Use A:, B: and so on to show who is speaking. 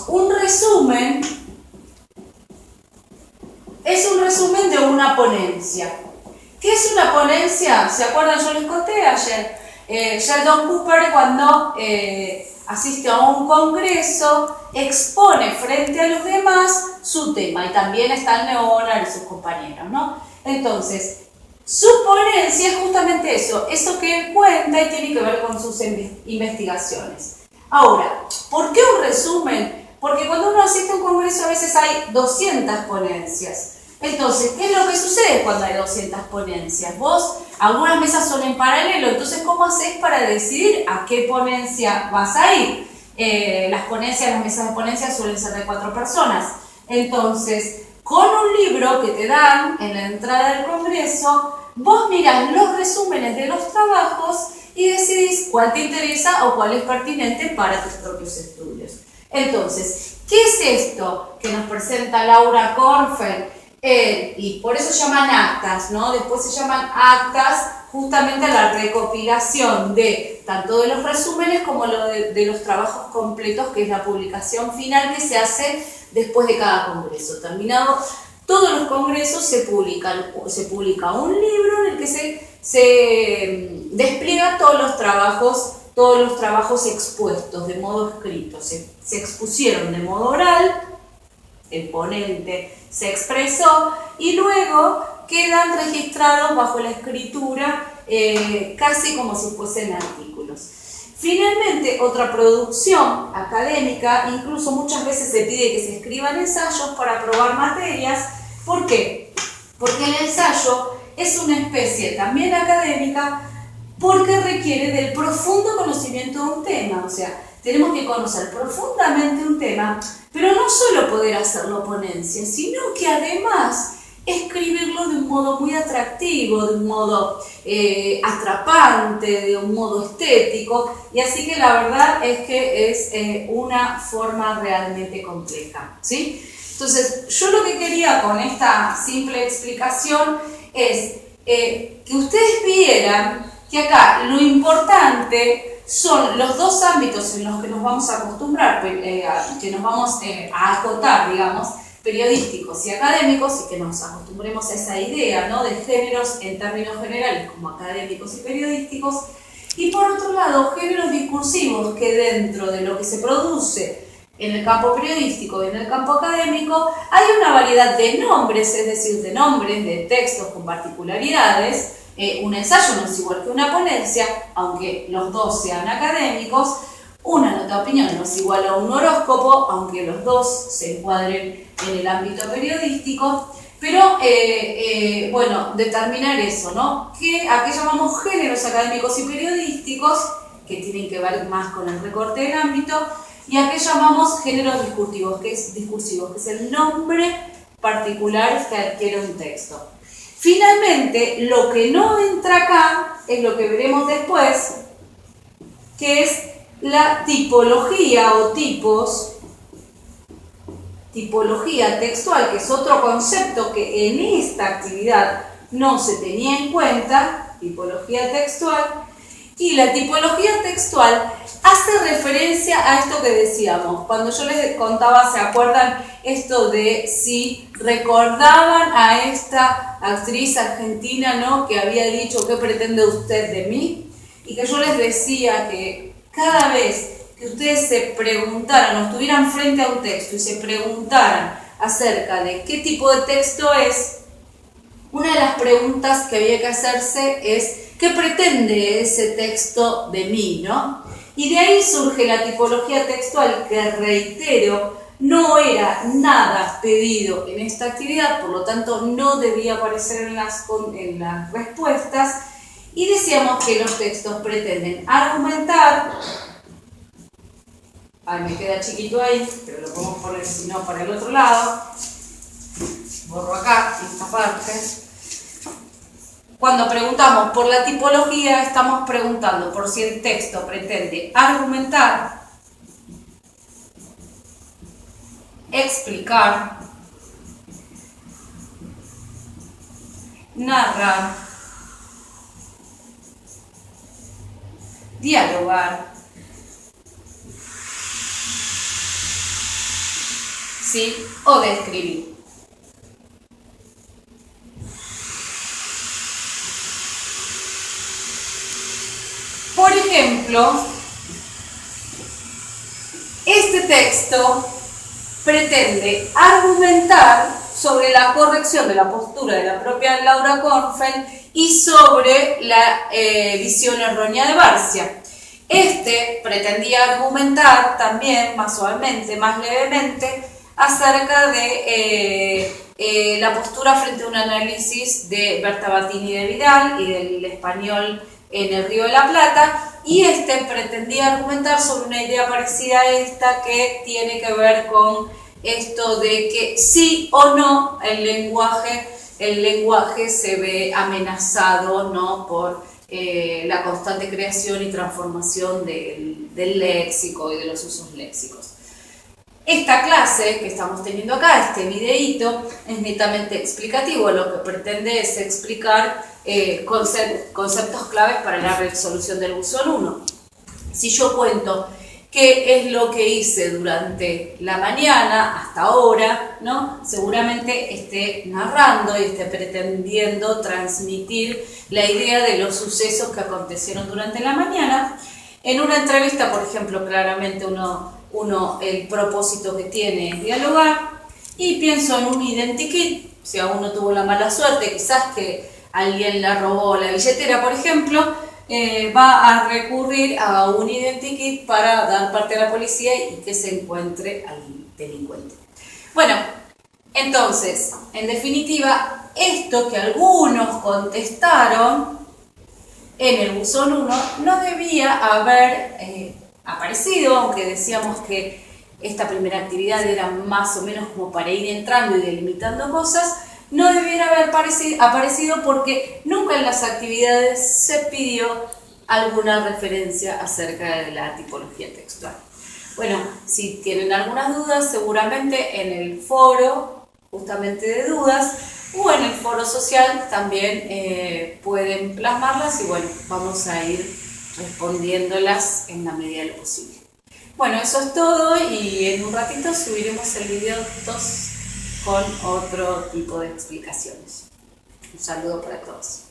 A: un resumen es un resumen de una ponencia. ¿Qué es una ponencia? ¿Se acuerdan? Yo les conté ayer. Sheldon Cooper, cuando asiste a un congreso, expone frente a los demás su tema, y también está Leonard y sus compañeros, ¿no? Entonces, su ponencia es justamente eso que él cuenta y tiene que ver con sus investigaciones. Ahora, ¿por qué un resumen? Porque cuando uno asiste a un congreso a veces hay 200 ponencias. Entonces, ¿qué es lo que sucede cuando hay 200 ponencias? Algunas mesas son en paralelo, entonces ¿cómo haces para decidir a qué ponencia vas a ir? Las mesas de ponencia suelen ser de 4 personas. Entonces, con un libro que te dan en la entrada del congreso, vos mirás los resúmenes de los trabajos y decidís cuál te interesa o cuál es pertinente para tus propios estudios. Entonces, ¿qué es esto que nos presenta Laura Kornfeld? Y por eso se llaman actas, ¿no? Después se llaman actas justamente a la recopilación de tanto de los resúmenes como de los trabajos completos, que es la publicación final que se hace después de cada congreso. Terminado todos los congresos se publica un libro en el que se despliega todos los trabajos expuestos de modo escrito. Se expusieron de modo oral, el ponente se expresó y luego quedan registrados bajo la escritura casi como si fuesen artículos. Finalmente, otra producción académica, incluso muchas veces se pide que se escriban ensayos para aprobar materias. ¿Por qué? Porque el ensayo es una especie también académica porque requiere del profundo conocimiento de un tema, o sea, tenemos que conocer profundamente un tema, pero no solo poder hacerlo ponencia, sino que además escribirlo de un modo muy atractivo, de un modo atrapante, de un modo estético, y así que la verdad es que es una forma realmente compleja, ¿sí? Entonces, yo lo que quería con esta simple explicación es que ustedes vieran que acá lo importante son los dos ámbitos en los que nos vamos a acostumbrar, que nos vamos a acotar, digamos, periodísticos y académicos, y que nos acostumbremos a esa idea, ¿no?, de géneros en términos generales como académicos y periodísticos, y por otro lado, géneros discursivos que dentro de lo que se produce en el campo periodístico y en el campo académico hay una variedad de nombres, es decir, de nombres de textos con particularidades. Un ensayo no es igual que una ponencia, aunque los dos sean académicos. Una nota de opinión no es igual a un horóscopo, aunque los dos se encuadren en el ámbito periodístico. Pero, bueno, determinar eso, ¿no? ¿A qué llamamos géneros académicos y periodísticos? Que tienen que ver más con el recorte del ámbito. Y a qué llamamos géneros discursivos, que es el nombre particular que adquiere un texto. Finalmente, lo que no entra acá es lo que veremos después, que es la tipología o tipología textual, que es otro concepto que en esta actividad no se tenía en cuenta, tipología textual. Y la tipología textual hace referencia a esto que decíamos. Cuando yo les contaba, ¿se acuerdan esto de si recordaban a esta actriz argentina, ¿no?, que había dicho ¿qué pretende usted de mí? Y que yo les decía que cada vez que ustedes se preguntaran o estuvieran frente a un texto y se preguntaran acerca de qué tipo de texto es, una de las preguntas que había que hacerse es ¿qué pretende ese texto de mí, ¿no? Y de ahí surge la tipología textual, que, reitero, no era nada pedido en esta actividad, por lo tanto no debía aparecer en las respuestas, y decíamos que los textos pretenden argumentar. Ay, me queda chiquito ahí, pero lo podemos poner, si no, para el otro lado. Borro acá, esta parte. Cuando preguntamos por la tipología, estamos preguntando por si el texto pretende argumentar, explicar, narrar, dialogar, ¿sí? O describir. Por ejemplo, este texto pretende argumentar sobre la corrección de la postura de la propia Laura Kornfeld y sobre la visión errónea de Barcia. Este pretendía argumentar también, más suavemente, más levemente, acerca de la postura frente a un análisis de Berta Battini de Vidal y del español en el Río de la Plata, y este pretendía argumentar sobre una idea parecida a esta que tiene que ver con esto de que sí o no el lenguaje se ve amenazado, ¿no?, por la constante creación y transformación del léxico y de los usos léxicos. Esta clase que estamos teniendo acá, este videíto, es netamente explicativo. Lo que pretende es explicar conceptos claves para la resolución del buzón 1. Si yo cuento qué es lo que hice durante la mañana hasta ahora, ¿no?, seguramente esté narrando y esté pretendiendo transmitir la idea de los sucesos que acontecieron durante la mañana. En una entrevista, por ejemplo, claramente el propósito que tiene es dialogar, y pienso en un identikit. Si a uno tuvo la mala suerte, quizás que alguien le robó la billetera, por ejemplo, va a recurrir a un identikit para dar parte a la policía y que se encuentre al delincuente. Bueno, entonces, en definitiva, esto que algunos contestaron en el buzón 1 no debía haber aparecido, aunque decíamos que esta primera actividad era más o menos como para ir entrando y delimitando cosas. No debiera haber aparecido porque nunca en las actividades se pidió alguna referencia acerca de la tipología textual. Bueno, si tienen algunas dudas, seguramente en el foro justamente de dudas o en el foro social también pueden plasmarlas, y bueno, vamos a ir respondiéndolas en la medida de lo posible. Bueno, eso es todo, y en un ratito subiremos el video 2 con otro tipo de explicaciones. Un saludo para todos.